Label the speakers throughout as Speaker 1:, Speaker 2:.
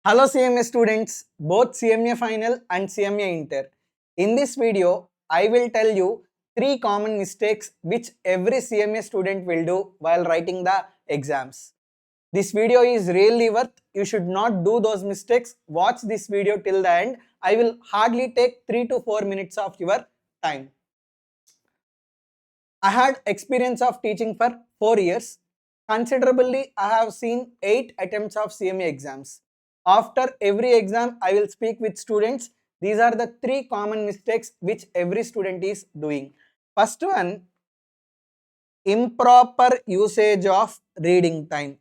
Speaker 1: Hello CMA students, both CMA Final and CMA Inter. In this video, I will tell you 3 common mistakes which every CMA student will do while writing the exams. This video is really worth, you should not do those mistakes. Watch this video till the end. I will hardly take 3 to 4 minutes of your time. I had experience of teaching for 4 years. Considerably, I have seen 8 attempts of CMA exams. After every exam, I will speak with students. These are the 3 common mistakes which every student is doing. First one, improper usage of reading time.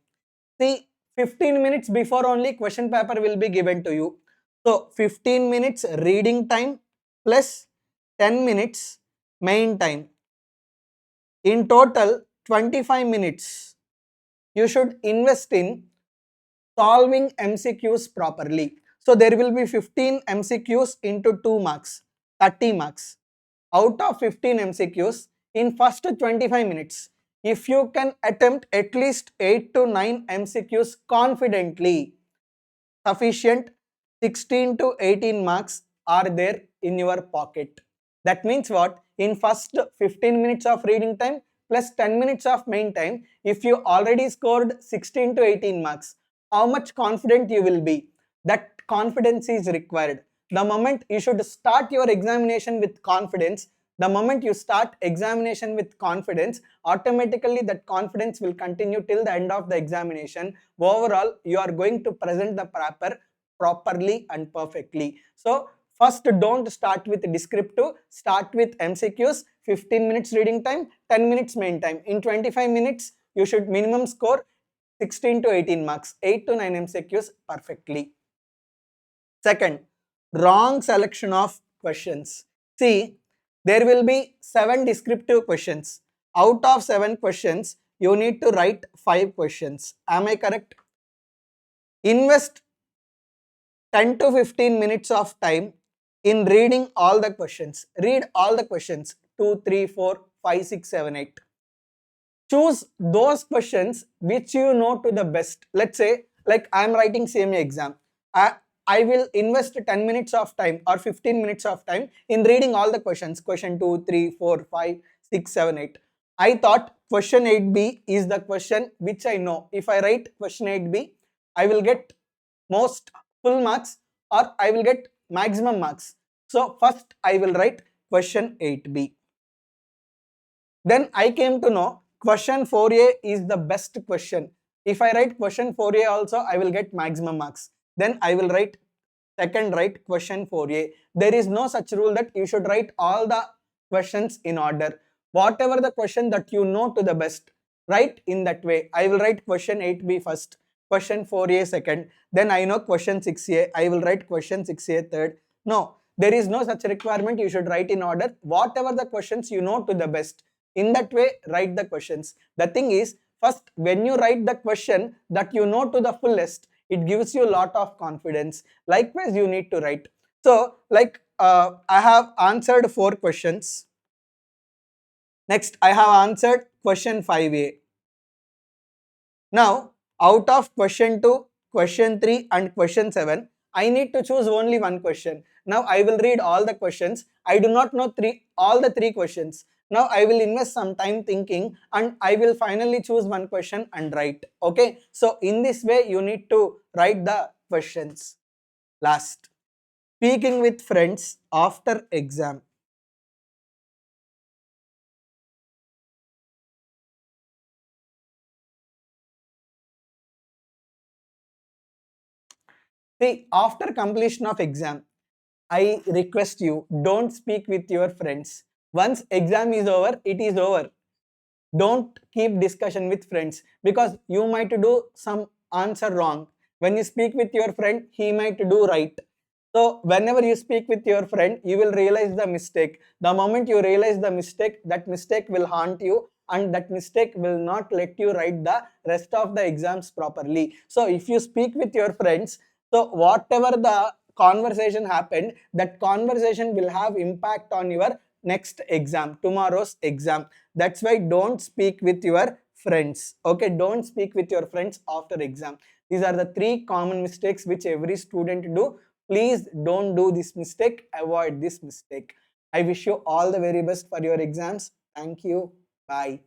Speaker 1: See, 15 minutes before only question paper will be given to you. So, 15 minutes reading time plus 10 minutes main time. In total, 25 minutes you should invest in solving MCQs properly. So there will be 15 MCQs into 2 marks, 30 marks. Out of 15 MCQs, in first 25 minutes, if you can attempt at least 8 to 9 MCQs confidently, sufficient 16 to 18 marks are there in your pocket. That means what? In first 15 minutes of reading time plus 10 minutes of main time, if you already scored 16 to 18 marks, how much confident you will be? That confidence is required. The moment you should start your examination with confidence, the moment you start examination with confidence, automatically that confidence will continue till the end of the examination. Overall, you are going to present the paper properly and perfectly. So first, don't start with descriptive, start with MCQs, 15 minutes reading time, 10 minutes main time. In 25 minutes, you should minimum score 16 to 18 marks, 8 to 9 MCQs perfectly. Second, wrong selection of questions. See, there will be 7 descriptive questions. Out of 7 questions, you need to write 5 questions. Am I correct? Invest 10 to 15 minutes of time in reading all the questions. Read all the questions 2, 3, 4, 5, 6, 7, 8. Choose those questions which you know to the best. Let's say, like I am writing CMA exam. I will invest 10 minutes of time or 15 minutes of time in reading all the questions. Question 2, 3, 4, 5, 6, 7, 8. I thought question 8B is the question which I know. If I write question 8B, I will get most full marks or I will get maximum marks. So first I will write question 8B. Then I came to know question 4A is the best question. If I write question 4A also, I will get maximum marks. Then I will write question 4A. There is no such rule that you should write all the questions in order. Whatever the question that you know to the best, write in that way. I will write question 8B first, question 4A second. Then I know question 6A. I will write question 6A third. No, there is no such requirement. You should write in order. Whatever the questions you know to the best. In that way, write the questions. The thing is, first, when you write the question that you know to the fullest, it gives you a lot of confidence. Likewise, you need to write. So, like I have answered 4 questions. Next, I have answered question 5A. Now, out of question 2, question 3 and question 7, I need to choose only one question. Now, I will read all the questions. I do not know all the 3 questions. Now I will invest some time thinking and I will finally choose one question and write. Okay. So in this way you need to write the questions. Last, speaking with friends after exam. See, after completion of exam, I request you, don't speak with your friends. Once exam is over, it is over. Don't keep discussion with friends because you might do some answer wrong. When you speak with your friend, he might do right. So whenever you speak with your friend, you will realize the mistake. The moment you realize the mistake, that mistake will haunt you and that mistake will not let you write the rest of the exams properly. So if you speak with your friends, so whatever the conversation happened, that conversation will have impact on your next exam, tomorrow's exam. That's why don't speak with your friends. Okay, don't speak with your friends after exam. These are the 3 common mistakes which every student do. Please don't do this mistake. Avoid this mistake. I wish you all the very best for your exams. Thank you. Bye.